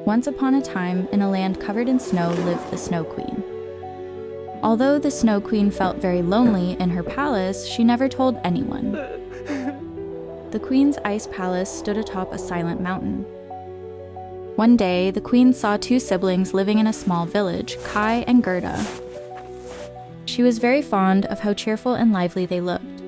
Once upon a time, in a land covered in snow, lived the Snow Queen. Although the Snow Queen felt very lonely in her palace, she never told anyone. The Queen's ice palace stood atop a silent mountain. One day, the Queen saw two siblings living in a small village, Kai and Gerda. She was very fond of how cheerful and lively they looked.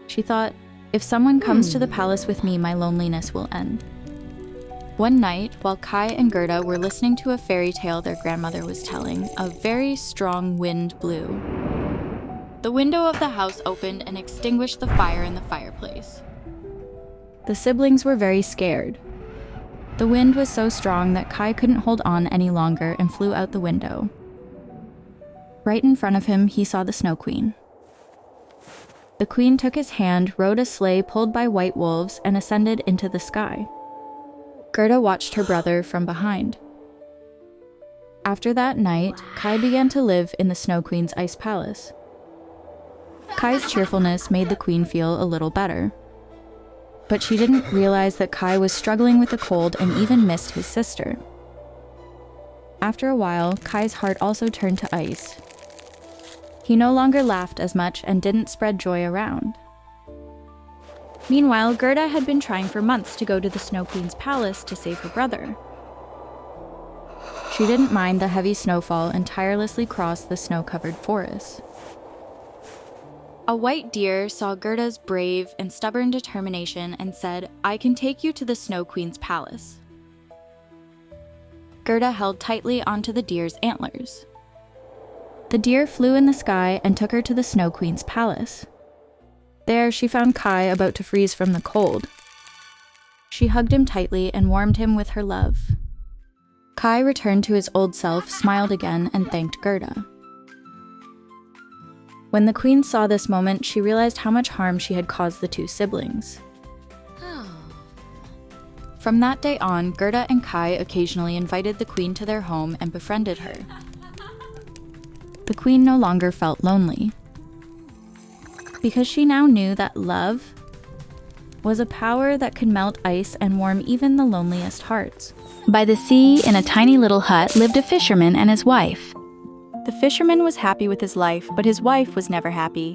She thought, if someone comes to the palace with me, my loneliness will end. One night, while Kai and Gerda were listening to a fairy tale their grandmother was telling, a very strong wind blew. The window of the house opened and extinguished the fire in the fireplace. The siblings were very scared. The wind was so strong that Kai couldn't hold on any longer and flew out the window. Right in front of him, he saw the Snow Queen. The Queen took his hand, rode a sleigh pulled by white wolves, and ascended into the sky. Gerda watched her brother from behind. After that night, Kai began to live in the Snow Queen's ice palace. Kai's cheerfulness made the Queen feel a little better. But she didn't realize that Kai was struggling with the cold and even missed his sister. After a while, Kai's heart also turned to ice. He no longer laughed as much and didn't spread joy around. Meanwhile, Gerda had been trying for months to go to the Snow Queen's palace to save her brother. She didn't mind the heavy snowfall and tirelessly crossed the snow-covered forest. A white deer saw Gerda's brave and stubborn determination and said, "I can take you to the Snow Queen's palace." Gerda held tightly onto the deer's antlers. The deer flew in the sky and took her to the Snow Queen's palace. There, she found Kai about to freeze from the cold. She hugged him tightly and warmed him with her love. Kai returned to his old self, smiled again, and thanked Gerda. When the Queen saw this moment, she realized how much harm she had caused the two siblings. From that day on, Gerda and Kai occasionally invited the Queen to their home and befriended her. The Queen no longer felt lonely, because she now knew that love was a power that could melt ice and warm even the loneliest hearts. By the sea, in a tiny little hut, lived a fisherman and his wife. The fisherman was happy with his life, but his wife was never happy.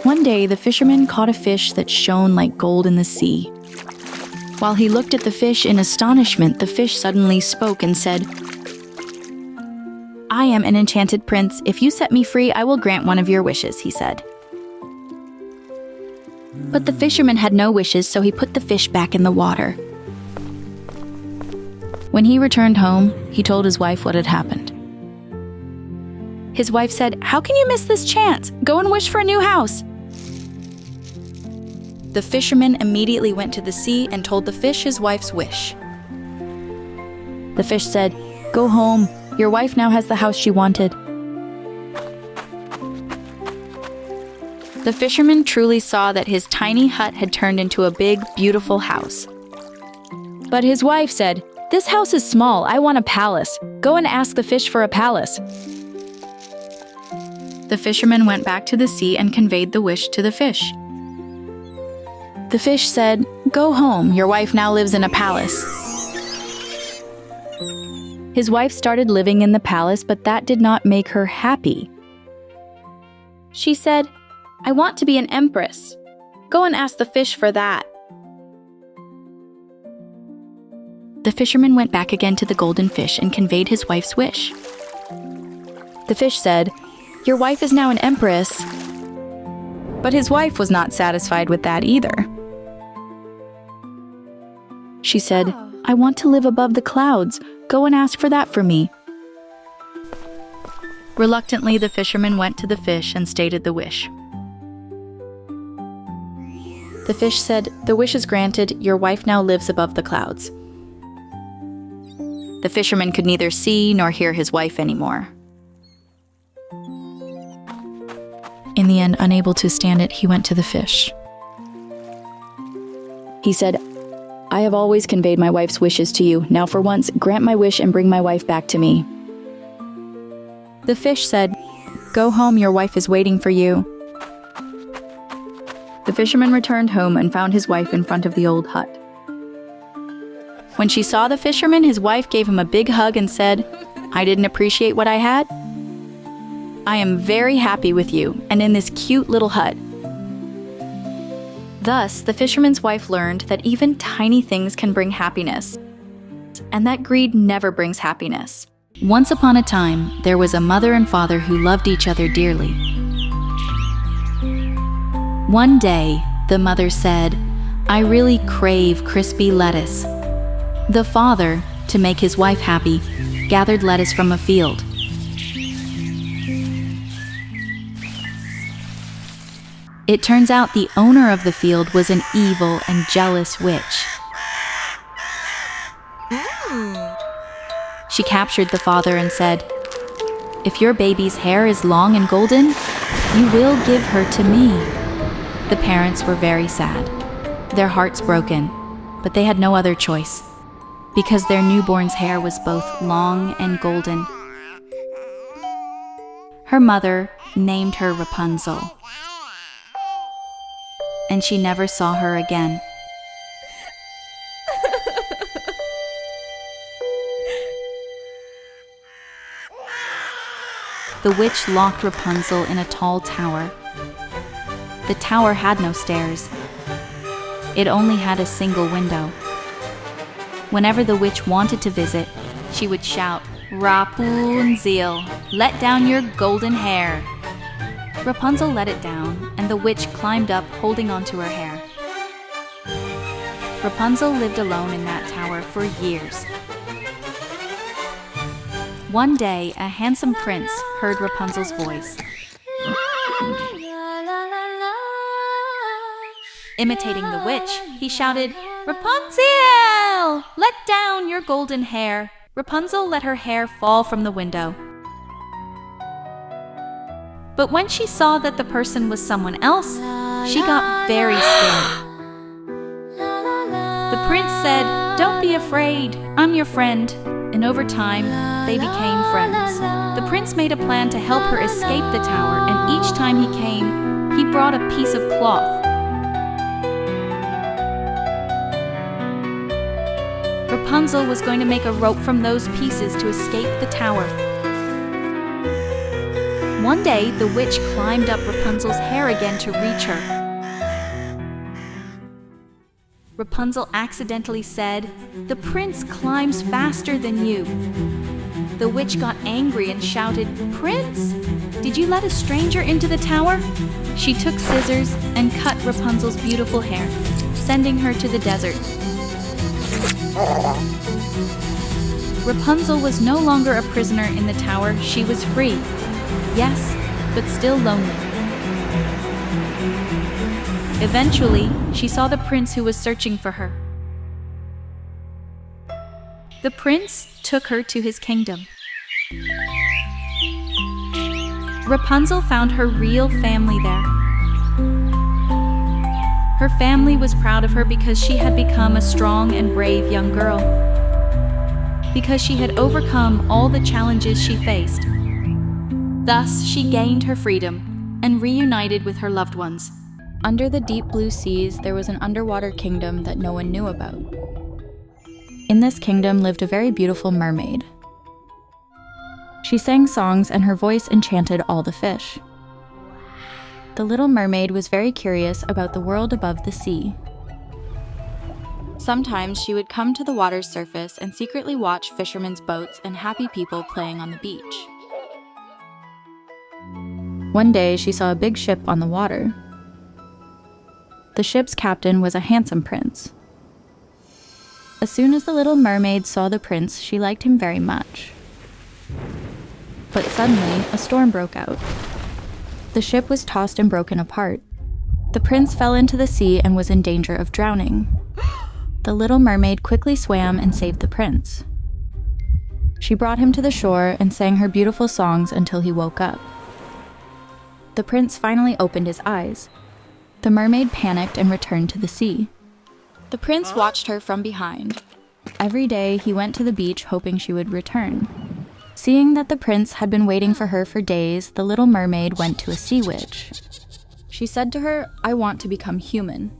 One day, the fisherman caught a fish that shone like gold in the sea. While he looked at the fish in astonishment, the fish suddenly spoke and said, "I am an enchanted prince. If you set me free, I will grant one of your wishes," he said. But the fisherman had no wishes, so he put the fish back in the water. When he returned home, he told his wife what had happened. His wife said, "How can you miss this chance? Go and wish for a new house." The fisherman immediately went to the sea and told the fish his wife's wish. The fish said, "Go home. Your wife now has the house she wanted." The fisherman truly saw that his tiny hut had turned into a big, beautiful house. But his wife said, "This house is small. I want a palace. Go and ask the fish for a palace." The fisherman went back to the sea and conveyed the wish to the fish. The fish said, "Go home. Your wife now lives in a palace." His wife started living in the palace, but that did not make her happy. She said, "I want to be an empress. Go and ask the fish for that." The fisherman went back again to the golden fish and conveyed his wife's wish. The fish said, "Your wife is now an empress." But his wife was not satisfied with that either. She said, "I want to live above the clouds. Go and ask for that for me." Reluctantly, the fisherman went to the fish and stated the wish. The fish said, "The wish is granted. Your wife now lives above the clouds." The fisherman could neither see nor hear his wife anymore. In the end, unable to stand it, he went to the fish. He said, "I have always conveyed my wife's wishes to you. Now for once, grant my wish and bring my wife back to me." The fish said, "Go home, your wife is waiting for you." The fisherman returned home and found his wife in front of the old hut. When she saw the fisherman, his wife gave him a big hug and said, "I didn't appreciate what I had? I am very happy with you and in this cute little hut." Thus, the fisherman's wife learned that even tiny things can bring happiness, and that greed never brings happiness. Once upon a time, there was a mother and father who loved each other dearly. One day, the mother said, "I really crave crispy lettuce." The father, to make his wife happy, gathered lettuce from a field. It turns out the owner of the field was an evil and jealous witch. She captured the father and said, "If your baby's hair is long and golden, you will give her to me." The parents were very sad, their hearts broken, but they had no other choice, because their newborn's hair was both long and golden. Her mother named her Rapunzel, and she never saw her again. The witch locked Rapunzel in a tall tower. The tower had no stairs. It only had a single window. Whenever the witch wanted to visit, she would shout, "Rapunzel, let down your golden hair." Rapunzel let it down, and the witch climbed up holding onto her hair. Rapunzel lived alone in that tower for years. One day, a handsome prince heard Rapunzel's voice. Imitating the witch, he shouted, "Rapunzel, let down your golden hair." Rapunzel let her hair fall from the window. But when she saw that the person was someone else, she got very scared. The prince said, "Don't be afraid, I'm your friend." And over time, they became friends. The prince made a plan to help her escape the tower, and each time he came, he brought a piece of cloth. Rapunzel was going to make a rope from those pieces to escape the tower. One day, the witch climbed up Rapunzel's hair again to reach her. Rapunzel accidentally said, "The prince climbs faster than you." The witch got angry and shouted, "Prince, did you let a stranger into the tower?" She took scissors and cut Rapunzel's beautiful hair, sending her to the desert. Rapunzel was no longer a prisoner in the tower, she was free. Yes, but still lonely. Eventually, she saw the prince who was searching for her. The prince took her to his kingdom. Rapunzel found her real family there. Her family was proud of her because she had become a strong and brave young girl. Because she had overcome all the challenges she faced. Thus, she gained her freedom and reunited with her loved ones. Under the deep blue seas, there was an underwater kingdom that no one knew about. In this kingdom lived a very beautiful mermaid. She sang songs and her voice enchanted all the fish. The little mermaid was very curious about the world above the sea. Sometimes she would come to the water's surface and secretly watch fishermen's boats and happy people playing on the beach. One day, she saw a big ship on the water. The ship's captain was a handsome prince. As soon as the little mermaid saw the prince, she liked him very much. But suddenly, a storm broke out. The ship was tossed and broken apart. The prince fell into the sea and was in danger of drowning. The little mermaid quickly swam and saved the prince. She brought him to the shore and sang her beautiful songs until he woke up. The prince finally opened his eyes. The mermaid panicked and returned to the sea. The prince watched her from behind. Every day, he went to the beach hoping she would return. Seeing that the prince had been waiting for her for days, the little mermaid went to a sea witch. She said to her, "I want to become human."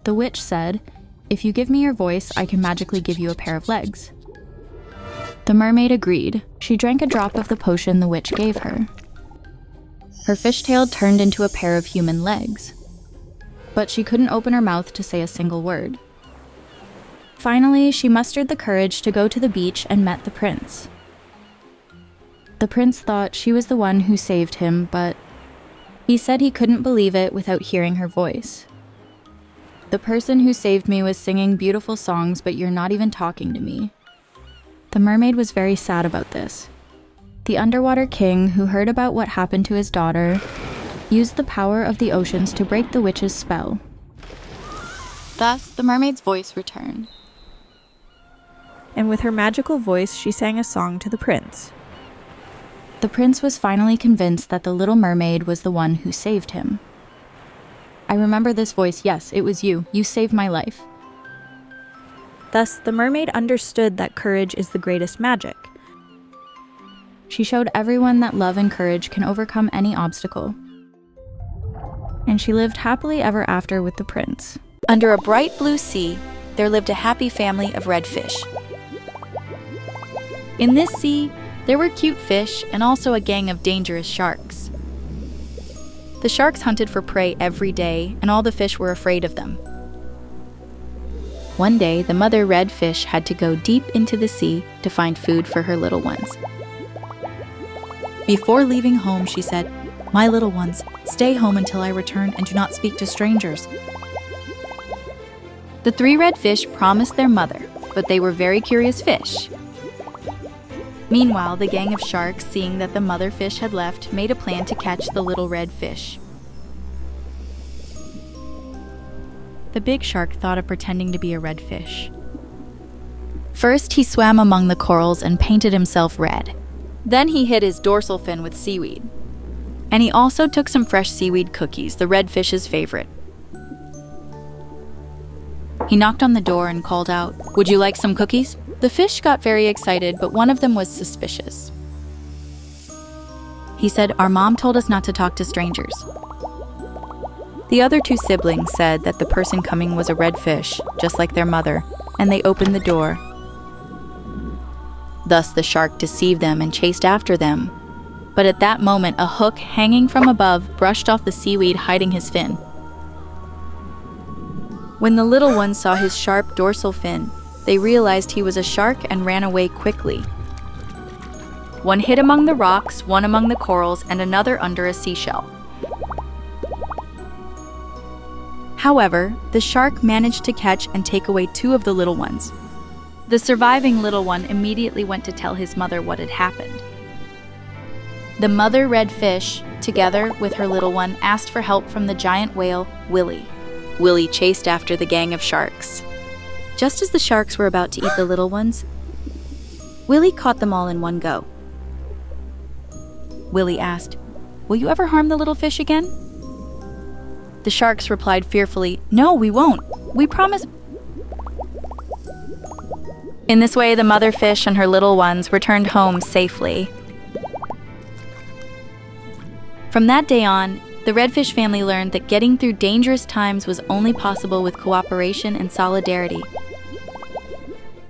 The witch said, "If you give me your voice, I can magically give you a pair of legs." The mermaid agreed. She drank a drop of the potion the witch gave her. Her fishtail turned into a pair of human legs, but she couldn't open her mouth to say a single word. Finally, she mustered the courage to go to the beach and met the prince. The prince thought she was the one who saved him, but he said he couldn't believe it without hearing her voice. "The person who saved me was singing beautiful songs, but you're not even talking to me." The mermaid was very sad about this. The underwater king, who heard about what happened to his daughter, used the power of the oceans to break the witch's spell. Thus, the mermaid's voice returned. And with her magical voice, she sang a song to the prince. The prince was finally convinced that the little mermaid was the one who saved him. "I remember this voice. Yes, it was you. You saved my life." Thus, the mermaid understood that courage is the greatest magic. She showed everyone that love and courage can overcome any obstacle. And she lived happily ever after with the prince. Under a bright blue sea, there lived a happy family of red fish. In this sea, there were cute fish and also a gang of dangerous sharks. The sharks hunted for prey every day, and all the fish were afraid of them. One day, the mother red fish had to go deep into the sea to find food for her little ones. Before leaving home, she said, "My little ones, stay home until I return and do not speak to strangers." The 3 red fish promised their mother, but they were very curious fish. Meanwhile, the gang of sharks, seeing that the mother fish had left, made a plan to catch the little red fish. The big shark thought of pretending to be a red fish. First, he swam among the corals and painted himself red. Then he hid his dorsal fin with seaweed. And he also took some fresh seaweed cookies, the red fish's favorite. He knocked on the door and called out, "Would you like some cookies?" The fish got very excited, but one of them was suspicious. He said, "Our mom told us not to talk to strangers." The other 2 siblings said that the person coming was a red fish, just like their mother, and they opened the door. Thus the shark deceived them and chased after them. But at that moment, a hook hanging from above brushed off the seaweed hiding his fin. When the little ones saw his sharp dorsal fin, they realized he was a shark and ran away quickly. One hid among the rocks, one among the corals, and another under a seashell. However, the shark managed to catch and take away 2 of the little ones. The surviving little one immediately went to tell his mother what had happened. The mother red fish, together with her little one, asked for help from the giant whale, Willie. Willie chased after the gang of sharks. Just as the sharks were about to eat the little ones, Willie caught them all in one go. Willie asked, "Will you ever harm the little fish again?" The sharks replied fearfully, "No, we won't. We promise." In this way, the mother fish and her little ones returned home safely. From that day on, the redfish family learned that getting through dangerous times was only possible with cooperation and solidarity.